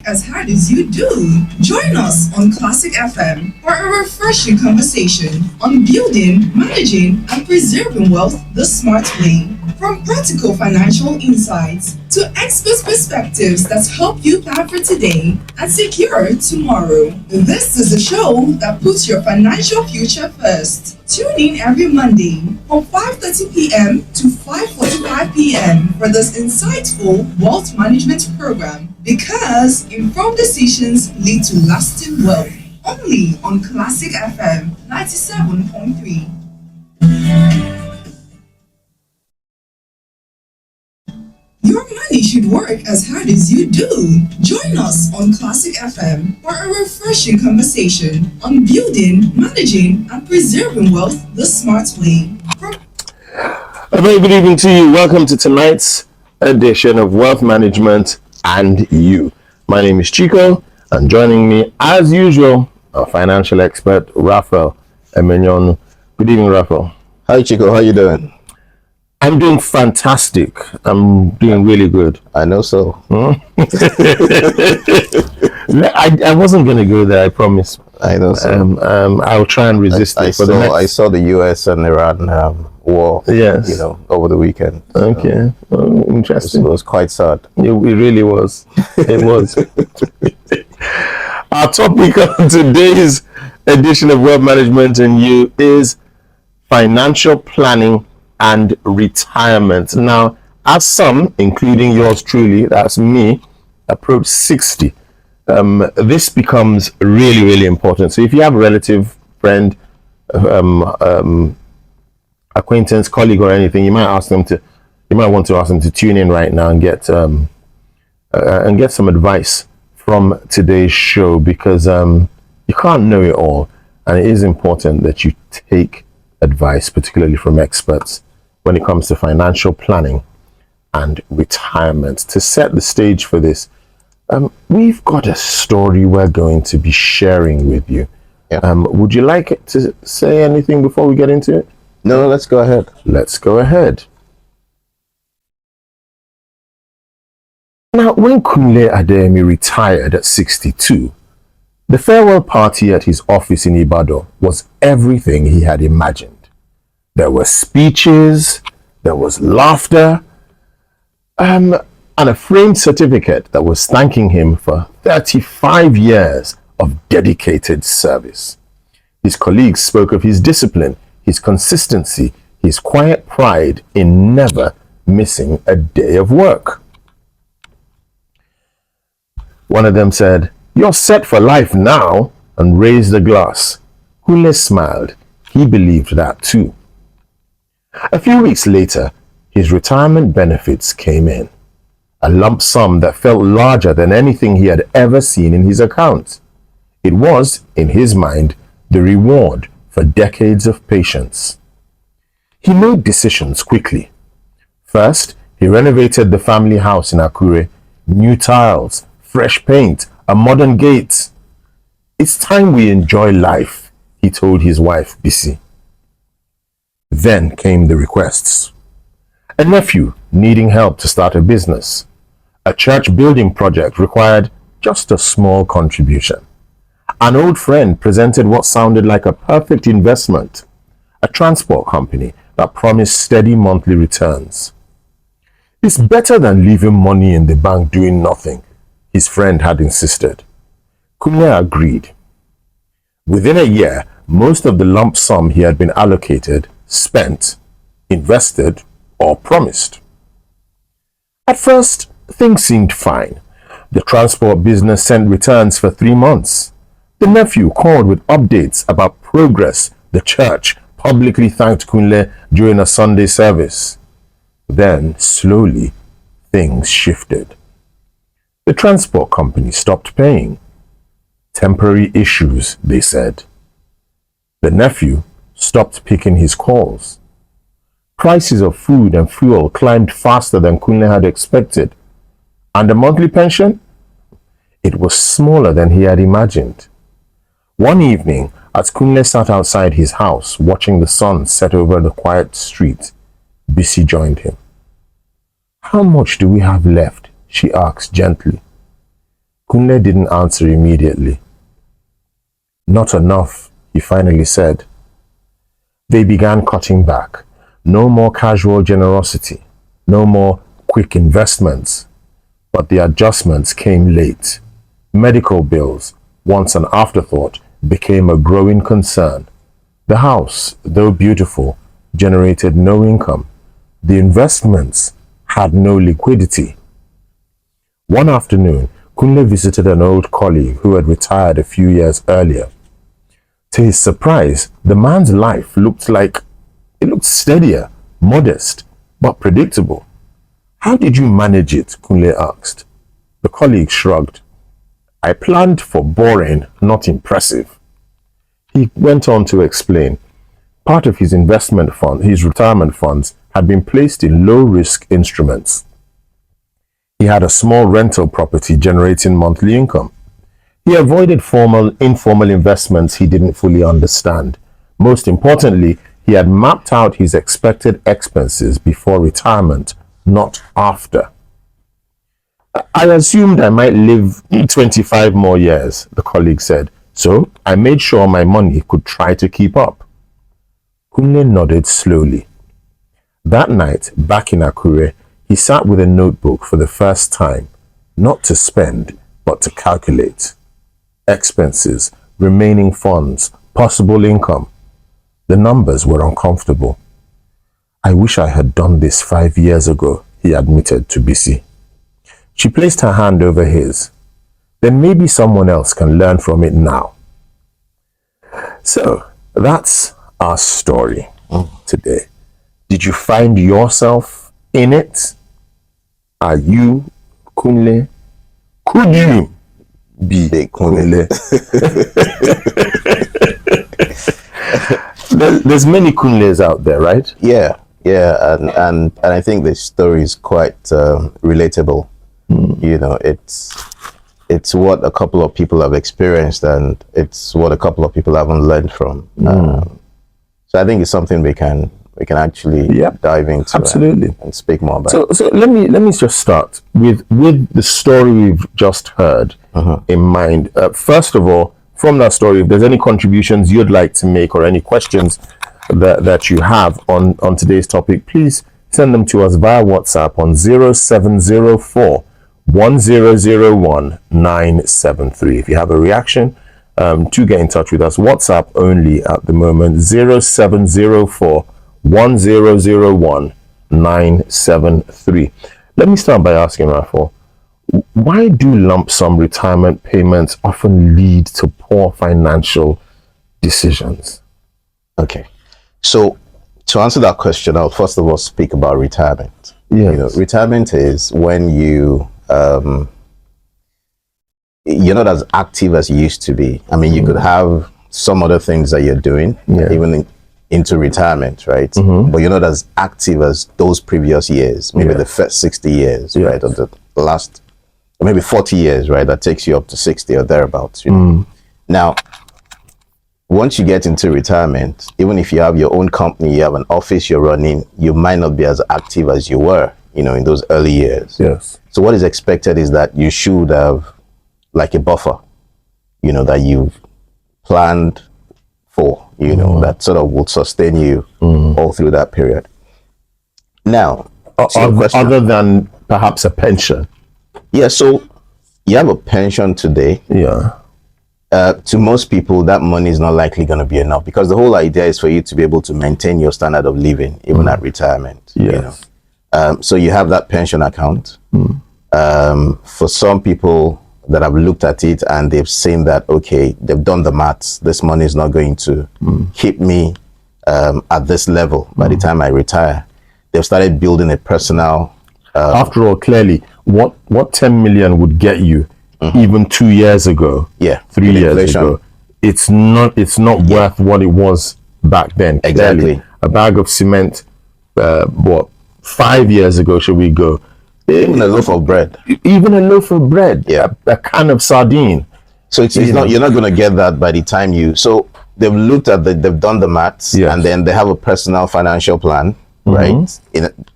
as hard as you do? Join us on Classic FM for a refreshing conversation on building, managing, and preserving wealth the smart way. From practical financial insights to expert perspectives that help you plan for today and secure tomorrow. This is a show that puts your financial future first. Tune in every Monday from 5:30 p.m. to 5:45 p.m. for this insightful wealth management program, because informed decisions lead to lasting wealth. Only on Classic FM 97.3. Your money should work as hard as you do. Join us on Classic FM for a refreshing conversation on building, managing, and preserving wealth the smart way. A very good evening to you. Welcome to tonight's edition of Wealth Management and You. My name is Chico, and joining me, as usual, our financial expert, Raphael Emenyonu. Good evening, Raphael. Hi, Chico. How you doing? I'm doing fantastic. I'm doing really good. I know so. I wasn't going to go there, I promise. I know so. I'll try and resist it. I saw the U.S. and Iran war. Yes. over the weekend. Okay. Interesting. It was quite sad. It really was. It was. Our topic on today's edition of Wealth Management and You is financial planning and retirement. Now, as some, including yours truly, that's me, approach 60, this becomes really, really important. So if you have a relative, friend, acquaintance, colleague, or anything, you might want to ask them to tune in right now and get some advice from today's show, because you can't know it all, and it is important that you take advice, particularly from experts, when it comes to financial planning and retirement. To set the stage for this, we've got a story we're going to be sharing with you. Yeah. Would you like to say anything before we get into it? No, let's go ahead. Let's go ahead. Now, when Kunle Adeyemi retired at 62, the farewell party at his office in Ibadan was everything he had imagined. There were speeches, there was laughter, and a framed certificate that was thanking him for 35 years of dedicated service. His colleagues spoke of his discipline, his consistency, his quiet pride in never missing a day of work. One of them said, "You're set for life now," and raised a glass. Kunle smiled. He believed that too. A few weeks later, his retirement benefits came in, a lump sum that felt larger than anything he had ever seen in his account. It was, in his mind, the reward for decades of patience. He made decisions quickly. First, he renovated the family house in Akure, new tiles, fresh paint, a modern gate. "It's time we enjoy life," he told his wife, Bisi. Then came the requests. A nephew needing help to start a business. A church building project required just a small contribution. An old friend presented what sounded like a perfect investment, a transport company that promised steady monthly returns. "It's better than leaving money in the bank doing nothing," his friend had insisted. Kunle agreed. Within a year, most of the lump sum he had been allocated, spent, invested, or promised. At first, things seemed fine. The transport business sent returns for 3 months. The nephew called with updates about progress. The church publicly thanked Kunle during a Sunday service. Then, slowly, things shifted. The transport company stopped paying. Temporary issues, they said. The nephew stopped picking his calls. Prices of food and fuel climbed faster than Kunle had expected. And the monthly pension? It was smaller than he had imagined. One evening, as Kunle sat outside his house watching the sun set over the quiet street, Bisi joined him. "How much do we have left?" she asked gently. Kunle didn't answer immediately. Not enough, he finally said. They began cutting back. No more casual generosity. No more quick investments. But the adjustments came late. Medical bills, once an afterthought, became a growing concern. The house, though beautiful, generated no income. The investments had no liquidity. One afternoon, Kunle visited an old colleague who had retired a few years earlier. To his surprise, the man's life looked steadier, modest, but predictable. How did you manage it? Kunle asked. The colleague shrugged. I planned for boring, not impressive. He went on to explain. Part of his his retirement funds, had been placed in low-risk instruments. He had a small rental property generating monthly income. He avoided informal investments he didn't fully understand. Most importantly, he had mapped out his expected expenses before retirement, not after. I assumed I might live 25 more years, the colleague said, so I made sure my money could try to keep up. Kunle nodded slowly. That night, back in Akure, he sat with a notebook for the first time, not to spend, but to calculate. Expenses, remaining funds, possible income. The numbers were uncomfortable. I wish I had done this 5 years ago, he admitted to Bisi. She placed her hand over his. Then maybe someone else can learn from it now. So, that's our story today. Did you find yourself in it? Are you Kunle? Could you be Kunle? There's many Kunles out there, right? Yeah, and I think the story is quite relatable. You know, it's what a couple of people have experienced, and it's what a couple of people haven't learned from. So I think it's something we can actually dive into, absolutely, and speak more about. So let me just start with the story we've just heard in mind. First of all, from that story, if there's any contributions you'd like to make or any questions that you have on today's topic, please send them to us via WhatsApp on 0704 1001 973. If you have a reaction, to get in touch with us, WhatsApp only at the moment, 0704 1001 973. Let me start by asking Raphael, why do lump sum retirement payments often lead to poor financial decisions? Okay, so to answer that question, I'll first of all speak about retirement. Yes. You know, retirement is when you're not as active as you used to be. I mean, you could have some other things that you're doing, even into retirement, right? But you're not as active as those previous years, maybe the first 60 years, right? Or the last, or maybe 40 years, right? That takes you up to 60 or thereabouts. You know? Now, once you get into retirement, even if you have your own company, you have an office you're running, you might not be as active as you were, you know, in those early years. Yes. So what is expected is that you should have like a buffer, you know, that you've planned for, you know, that sort of would sustain you all through that period. Now, other than perhaps a pension. Yeah, so you have a pension today. Yeah. To most people, that money is not likely going to be enough, because the whole idea is for you to be able to maintain your standard of living even at retirement. Yes. You know? So you have that pension account. For some people that have looked at it and they've seen that, okay, they've done the maths, this money is not going to keep me at this level by the time I retire. They've started building a personal... After all, clearly, what 10 million would get you even 2 years ago, 3 years ago, it's not worth what it was back then. Exactly. Clearly, a bag of cement, 5 years ago, should we go? Even a loaf of bread. Even a loaf of bread. Yeah. A can of sardine. So you're not going to get that by the time you... So they've looked at they've done the maths, and then they have a personal financial plan, right?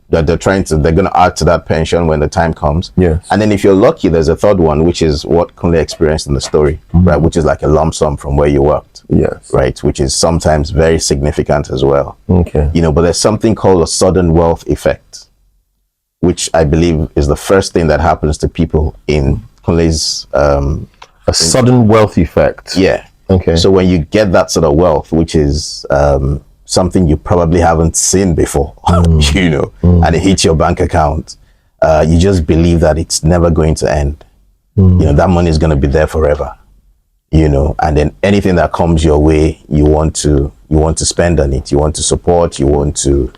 They're going to add to that pension when the time comes. Yes. And then if you're lucky, there's a third one, which is what Kunle experienced in the story, right? Which is like a lump sum from where you worked. Yes. Right. Which is sometimes very significant as well. Okay. But there's something called a sudden wealth effect, which I believe is the first thing that happens to people in Kunle's a sudden wealth effect. Yeah. Okay. So when you get that sort of wealth, which is something you probably haven't seen before, and it hits your bank account, you just believe that it's never going to end. That money is going to be there forever. And then anything that comes your way, you want to spend on it. You want to support. You want to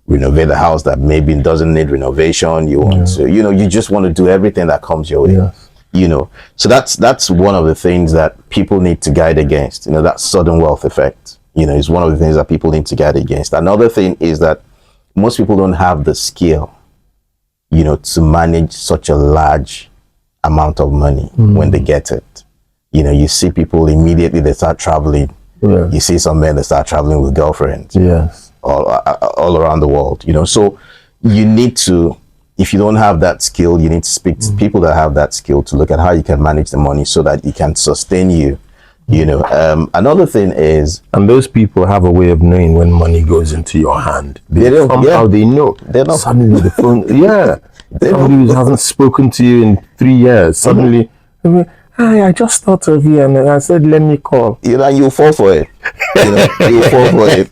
renovate the house that maybe doesn't need renovation. You want to, you just want to do everything that comes your way. Yes. So that's one of the things that people need to guide against. That sudden wealth effect. Is one of the things that people need to guard against. Another thing is that most people don't have the skill, to manage such a large amount of money when they get it. You see people immediately, they start traveling. Yeah. You see some men that start traveling with girlfriends. Yes. All around the world, So you need to, if you don't have that skill, you need to speak to people that have that skill to look at how you can manage the money so that it can sustain you. Another thing is, and those people have a way of knowing when money goes into your hand. They know. They know. Suddenly the phone, somebody who hasn't spoken to you in 3 years, suddenly, hi, I just thought of you, and I said, let me call. You fall for it. You fall for it.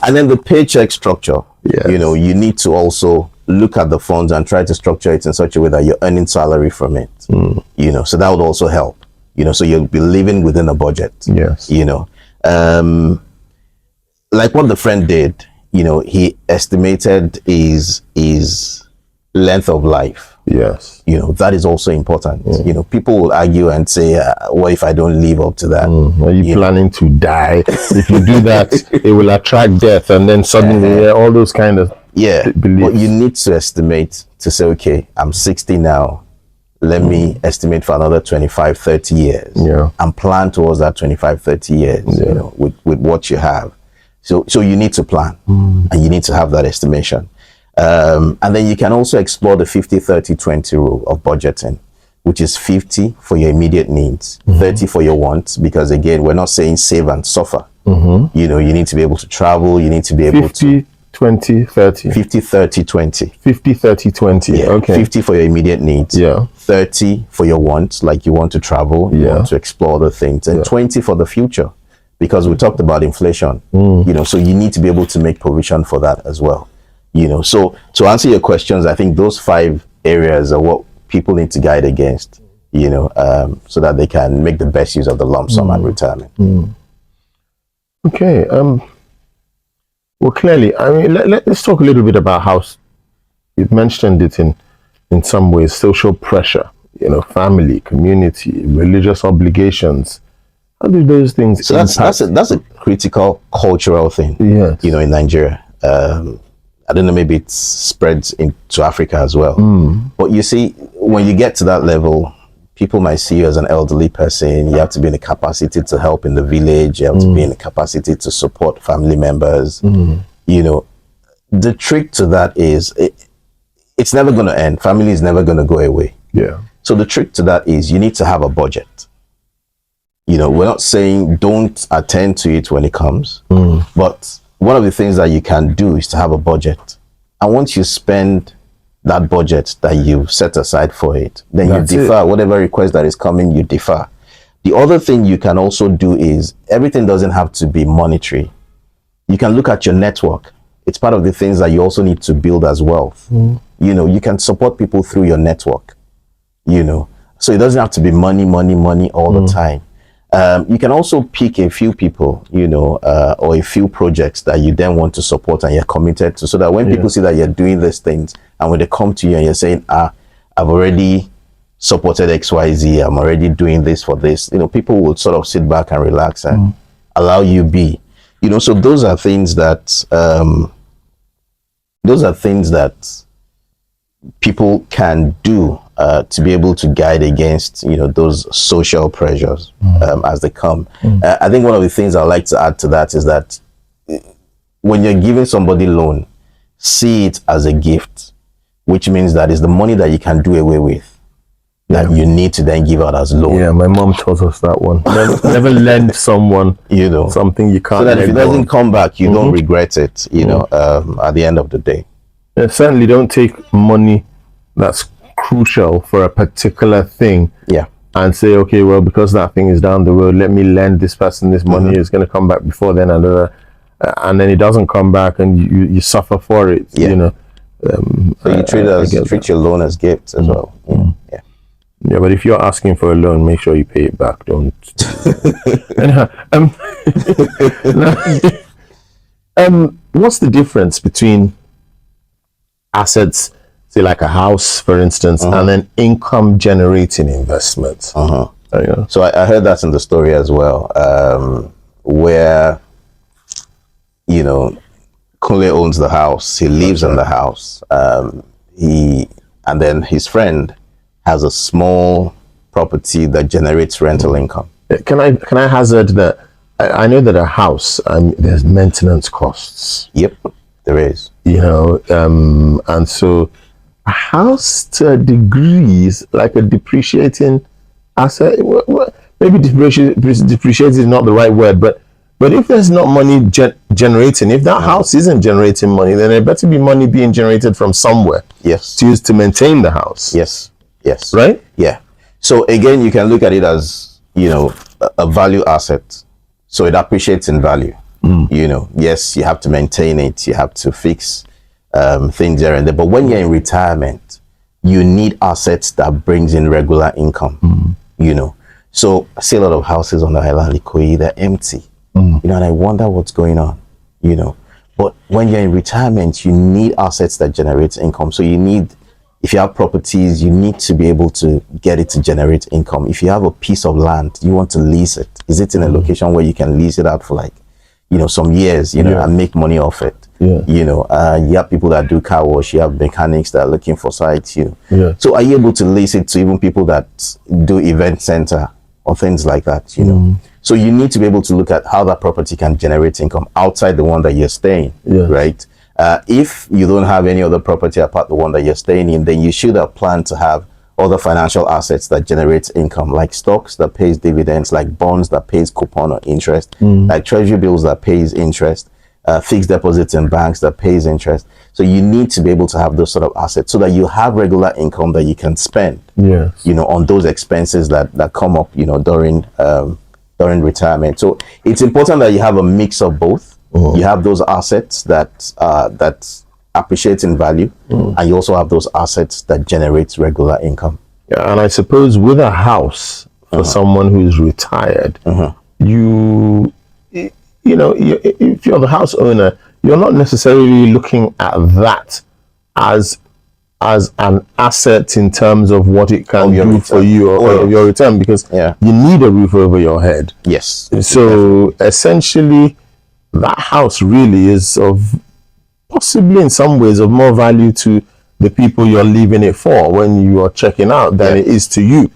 And then the paycheck structure. Yes. You need to also look at the funds and try to structure it in such a way that you're earning salary from it. So that would also help. So you'll be living within a budget. Yes. Like what the friend did, he estimated his length of life. Yes. That is also important. People will argue and say, what if I don't live up to that? Are you planning to die? If you do that, it will attract death. And then suddenly, all those kind of beliefs. But you need to estimate to say, okay, I'm 60 now. Let me estimate for another 25, 30 years and plan towards that 25, 30 years, with what you have. So you need to plan and you need to have that estimation. And then you can also explore the 50-30-20 rule of budgeting, which is 50 for your immediate needs, 30 for your wants, because again, we're not saying save and suffer. You need to be able to travel. You need to be able to 20, 30. 50, 30, 20. 50, 30, 20. Yeah. Okay. 50 for your immediate needs. Yeah. 30 for your wants, like you want to travel, you want to explore other things. And 20 for the future, because we talked about inflation. So you need to be able to make provision for that as well. So to answer your questions, I think those 5 areas are what people need to guide against, so that they can make the best use of the lump sum and retirement. Okay. Well, clearly, I mean, let's talk a little bit about how you've mentioned it in some ways, social pressure, family, community, religious obligations. How do those things impact? That's a critical cultural thing. Yes. In Nigeria. I don't know, maybe it spreads into Africa as well. But you see, when you get to that level, people might see you as an elderly person. You have to be in the capacity to help in the village. You have to be in the capacity to support family members. The trick to that is it's never going to end. Family is never going to go away. Yeah. So the trick to that is you need to have a budget. We're not saying don't attend to it when it comes, but one of the things that you can do is to have a budget. And once you spend that budget that you've set aside for it, then you defer. Whatever request that is coming, you defer. The other thing you can also do is, everything doesn't have to be monetary. You can look at your network. It's part of the things that you also need to build as wealth. You can support people through your network, so it doesn't have to be money all the time. You can also pick a few people, or a few projects that you then want to support and you're committed to, so that when people see that you're doing these things, and when they come to you and you're saying, I've already supported XYZ, I'm already doing this for this, people will sort of sit back and relax and allow you be. So those are things that people can do to be able to guide against those social pressures as they come. I think one of the things I like to add to that is that when you're giving somebody loan, see it as a gift, which means that it's the money that you can do away with, that you need to then give out as loan. Yeah, my mom taught us that one. Never lend someone, something you can't. So that if it doesn't come back, you don't regret it. At the end of the day. Yeah, certainly don't take money that's crucial for a particular thing. Yeah. And say, okay, well, because that thing is down the road, let me lend this person this money. It's going to come back before then, and then it doesn't come back, and you suffer for it. Yeah. So you treat your loan as gifts as well. Yeah. Yeah, but if you're asking for a loan, make sure you pay it back. Don't. What's the difference between assets, say like a house, for instance, and then income generating investments? So I heard that in the story as well, where Kunle owns the house. He lives in the house. And then his friend has a small property that generates rental income. Can I hazard that? I know that a house, there's maintenance costs. Yep, there is. And so a house to a degree is like a depreciating asset. Maybe depreciating is not the right word, but if there's not money generating, if that house isn't generating money, then there better be money being generated from somewhere. Yes. To use to maintain the house. Yes. Right? Yeah. So again, you can look at it as, a value asset. So it appreciates in value. Yes, you have to maintain it. You have to fix things here and there. But when you're in retirement, you need assets that brings in regular income. So I see a lot of houses on the island, Ikoyi, they're empty. And I wonder what's going on. But when you're in retirement, you need assets that generate income. So if you have properties, you need to be able to get it to generate income. If you have a piece of land, you want to lease it. Is it in a location where you can lease it out for some years, and make money off it? Yeah. You have people that do car wash, you have mechanics that are looking for sites, Yeah. So are you able to lease it to even people that do event center or things like that, So you need to be able to look at how that property can generate income outside the one that you're staying, right? If you don't have any other property apart the one that you're staying in, then you should have planned to have other financial assets that generate income, like stocks that pays dividends, like bonds that pays coupon or interest, like treasury bills that pays interest, fixed deposits in banks that pays interest. So you need to be able to have those sort of assets so that you have regular income that you can spend, on those expenses that come up, during retirement. So it's important that you have a mix of both. You have those assets that appreciate in value, and you also have those assets that generate regular income. Yeah, and I suppose with a house for someone who's retired, if you're the house owner, you're not necessarily looking at that as an asset in terms of what it can do for you or your return, because you need a roof over your head. Yes. So essentially, that house really is possibly in some ways of more value to the people you're leaving it for when you are checking out than it is to you.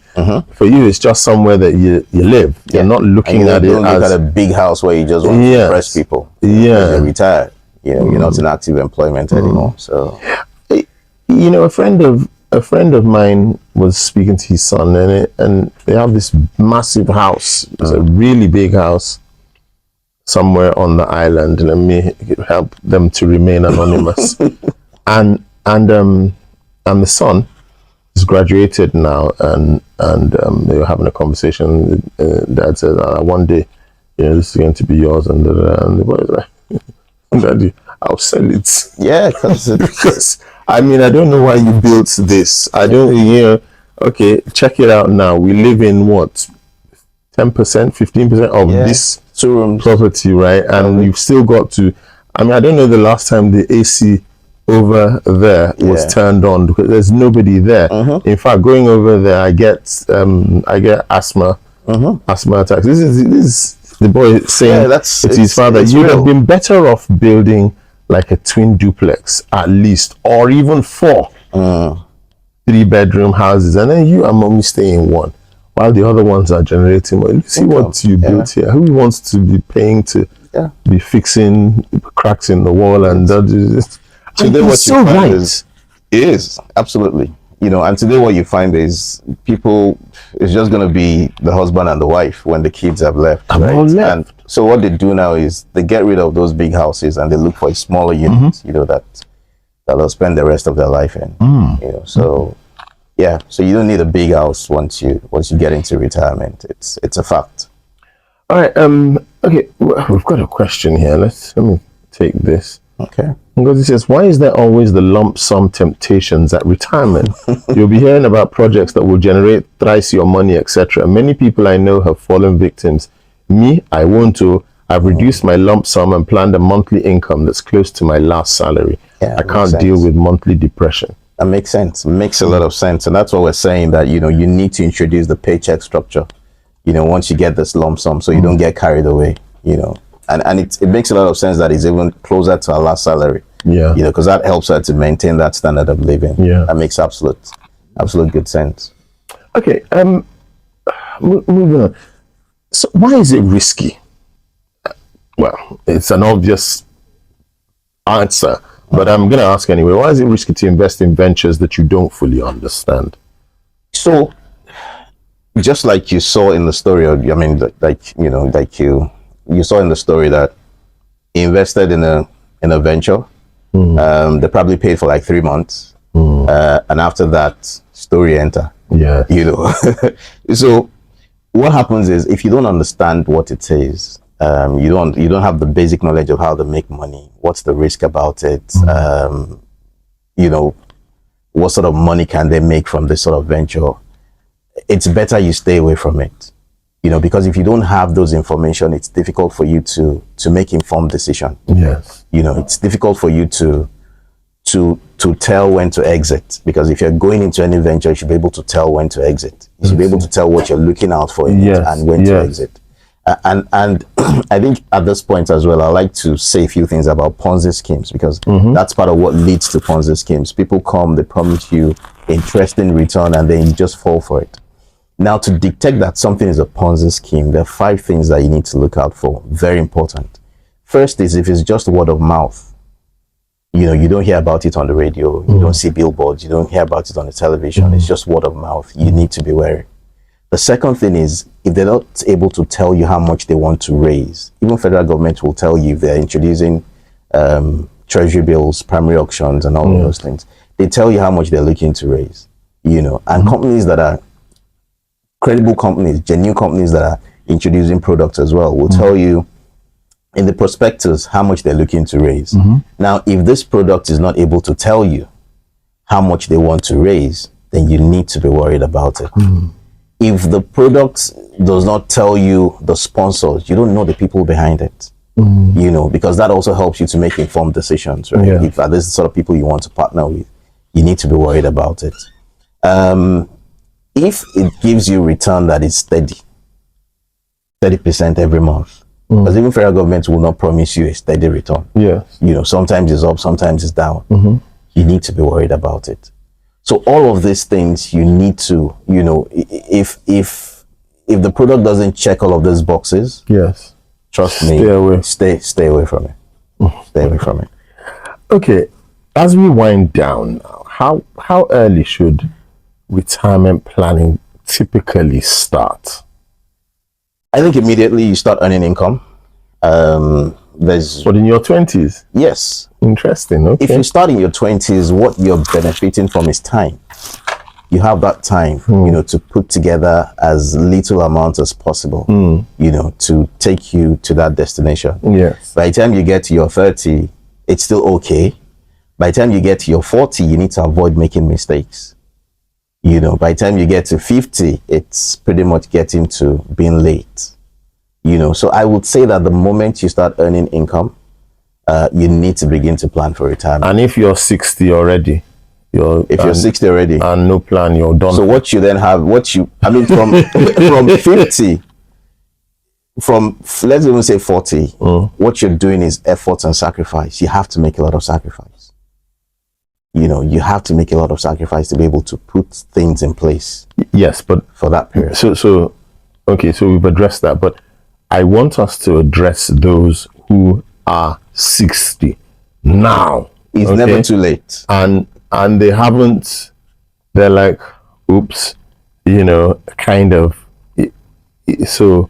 For you, it's just somewhere that you live. You're not looking at it as... look at a big house where you just want to impress people. You're retired. You're not in active employment anymore. So, a friend of mine was speaking to his son, and they have this massive house. It's a really big house somewhere on the island. Let me help them to remain anonymous. and the son is graduated now, and they were having a conversation. Dad said, one day, this is going to be yours, and the boy was like, Daddy, I'll sell it. Yeah, because I don't know why you built this. I don't, okay, check it out now. We live in what, 10%, 15% of this 2 rooms property, right? And you've still got to, I don't know the last time the AC over there was turned on, because there's nobody there. In fact, going over there, I get asthma attacks. This is the boy saying to his father, you'd have been better off building like a twin duplex at least, or even 4 3-bedroom houses, and then you and mommy stay in one while the other ones are generating money. See what you built here. Who wants to be paying to be fixing cracks in the wall? And Today, what so you find right. is absolutely, and today what you find is people, it's just going to be the husband and the wife when the kids have left, right? All left. And so what they do now is they get rid of those big houses and they look for a smaller unit, that they'll spend the rest of their life in. So yeah, so you don't need a big house once you get into retirement. It's a fact. All right. Okay. We've got a question here. Let me take this. Okay. Because it says, why is there always the lump sum temptations at retirement? You'll be hearing about projects that will generate thrice your money, etc. Many people I know have fallen victims. Me, I want to. I've reduced my lump sum and planned a monthly income that's close to my last salary. Yeah, I can't deal with monthly depression. That makes sense. Makes a lot of sense. And that's what we're saying, that, you need to introduce the paycheck structure, once you get this lump sum, so you don't get carried away, and it makes a lot of sense that it's even closer to our last salary. Yeah. Because that helps her to maintain that standard of living. Yeah. That makes absolute good sense. Okay. Moving on. So why is it risky? Well, it's an obvious answer, but I'm going to ask anyway. Why is it risky to invest in ventures that you don't fully understand? So, just like you saw in the story, you saw in the story that he invested in a venture. They probably paid for like 3 months, and after that, story enter. Yeah. So what happens is, if you don't understand what it is, you don't have the basic knowledge of how to make money. What's the risk about it? What sort of money can they make from this sort of venture? It's better you stay away from it. Because if you don't have those information, it's difficult for you to make informed decision. Yes. It's difficult for you to tell when to exit, because if you're going into any venture, you should be able to tell when to exit. You should be able to tell what you're looking out for in it and when to exit. And I think at this point as well, I like to say a few things about Ponzi schemes, because that's part of what leads to Ponzi schemes. People come, they promise you interesting return, and then you just fall for it. Now, to detect that something is a Ponzi scheme, there are 5 things that you need to look out for. Very important. First is if it's just word of mouth. You don't hear about it on the radio, you don't see billboards, you don't hear about it on the television. It's just word of mouth. You need to be wary. The second thing is, if they're not able to tell you how much they want to raise, even federal government will tell you if they're introducing treasury bills, primary auctions, and all of those things. They tell you how much they're looking to raise. And companies that are credible companies, genuine companies that are introducing products as well, will tell you in the prospectus how much they're looking to raise. Now, if this product is not able to tell you how much they want to raise, then you need to be worried about it. If the product does not tell you the sponsors, you don't know the people behind it, because that also helps you to make informed decisions, right? If this is the sort of people you want to partner with, you need to be worried about it. If it gives you return that is steady, 30% every month, because even federal government will not promise you a steady return. Yes. Sometimes it's up, sometimes it's down. You need to be worried about it. So all of these things you need to, if the product doesn't check all of those boxes, yes, trust me, stay away from it. Stay away from it. Okay, as we wind down now, how early should retirement planning typically start? I think immediately you start earning income. But in your 20s? Yes. Interesting. Okay. If you start in your 20s, what you're benefiting from is time. You have that time, to put together as little amount as possible, to take you to that destination. Yes. By the time you get to your 30, it's still okay. By the time you get to your 40, you need to avoid making mistakes. By the time you get to 50, it's pretty much getting to being late. So I would say that the moment you start earning income, you need to begin to plan for retirement. And if you're 60 already, you're 60 already and no plan, you're done. So what you then have, from 50, let's even say 40, what you're doing is effort and sacrifice. You have to make a lot of sacrifice. You have to make a lot of sacrifice to be able to put things in place. Yes, but for that period. So we've addressed that, but I want us to address those who are 60 now. It's never too late. And they haven't, they're like, oops, kind of. So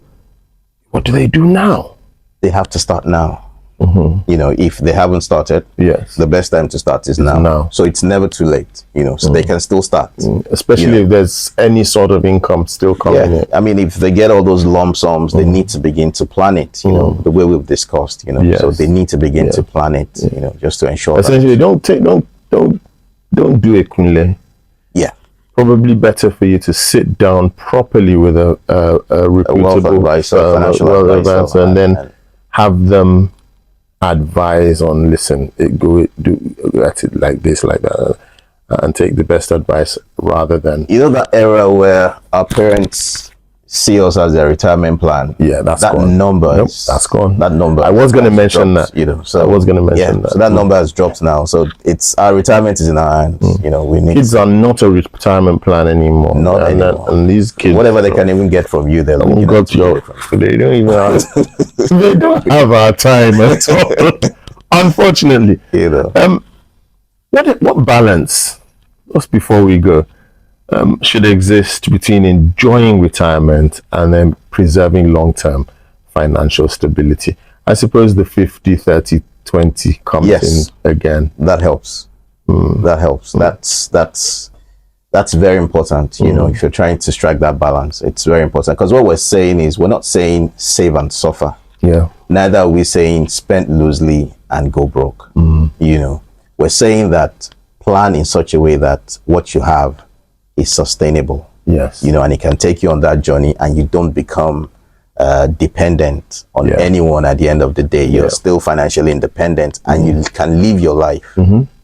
what do they do now? They have to start now. If they haven't started, yes, the best time to start is now. So it's never too late, so they can still start. Especially if there's any sort of income still coming in. I mean, if they get all those lump sums, they need to begin to plan it, the way we've discussed, Yes. So they need to begin to plan it, just to ensure essentially don't do a kunle. Yeah. Probably better for you to sit down properly with a reputable advisor, financial advisor, and then have them advise on, listen, do at it like this, like that, and take the best advice rather than that era where our parents see us as their retirement plan. Yeah, that's that gone. number. Nope, that's gone. That number. I was going to mention dropped, that. So I was going to mention that. So that number has dropped now. So it's our retirement is in our hands. We need. Kids are not a retirement plan anymore. Not anymore. And these kids, whatever they can even get from you, they're looking at you. They don't even have. They don't have our time at all. Unfortunately. What balance? Just before we go. Should exist between enjoying retirement and then preserving long-term financial stability. I suppose the 50-30-20 comes in again. That helps. That helps. That's very important. If you're trying to strike that balance, it's very important, because what we're saying is, we're not saying save and suffer. Yeah. Neither are we saying spend loosely and go broke. We're saying that plan in such a way that what you have is sustainable. Yes. And it can take you on that journey, and you don't become dependent on anyone at the end of the day. You're still financially independent, and you can live your life.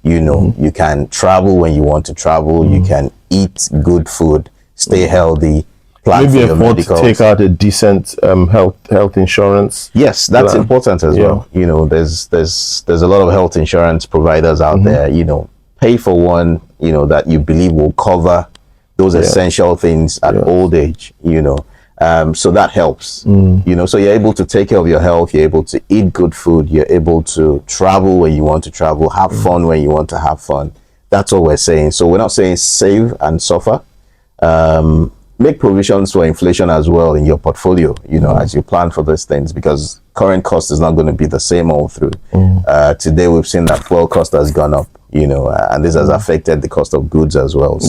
You can travel when you want to travel. You can eat good food, stay healthy, plan maybe for your afford medicals. to take out a decent health insurance. Yes, that's important as well. There's a lot of health insurance providers out there. Pay for one that you believe will cover those essential things at old age, so that helps. So you're able to take care of your health, you're able to eat good food, you're able to travel when you want to travel, have fun when you want to have fun. That's what we're saying. So we're not saying save and suffer. Make provisions for inflation as well in your portfolio, as you plan for these things, because current cost is not going to be the same all through. Today we've seen that fuel cost has gone up, and this has affected the cost of goods as well.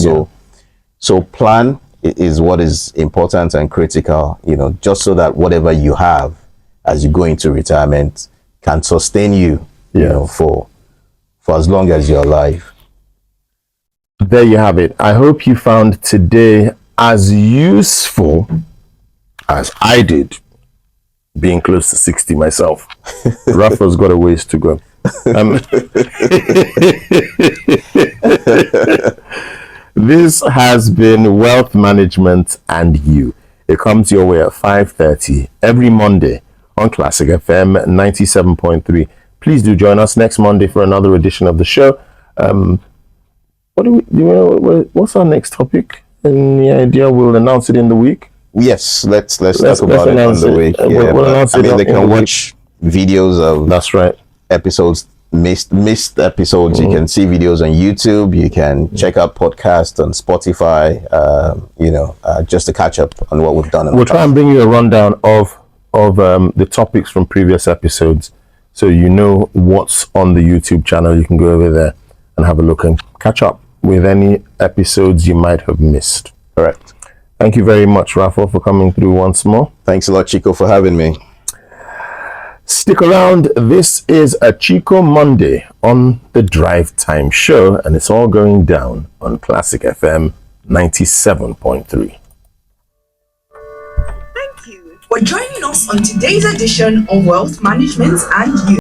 So plan is what is important and critical, just so that whatever you have as you go into retirement can sustain you, for as long as you're alive. There you have it. I hope you found today as useful as I did, being close to 60 myself. Raphael's got a ways to go. This has been Wealth Management and You. It comes your way at 5:30 every Monday on Classic FM 97.3. Please do join us next Monday for another edition of the show. What's our next topic? Any idea? We'll announce it in the week. Yes, let's talk about it in the week. We'll announce it. They can watch videos of episodes, missed episodes. You can see videos on YouTube. You can check out podcasts on Spotify. Just to catch up on what we've done. We'll try and bring you a rundown of the topics from previous episodes, so you know what's on the YouTube channel. You can go over there and have a look and catch up with any episodes you might have missed. Correct. Thank you very much, Raphael, for coming through once more. Thanks a lot, Chico, for having me. Stick around. This is a Chico Monday on the Drive Time Show, and it's all going down on Classic FM 97.3. Thank you for joining us on today's edition of Wealth Management and You.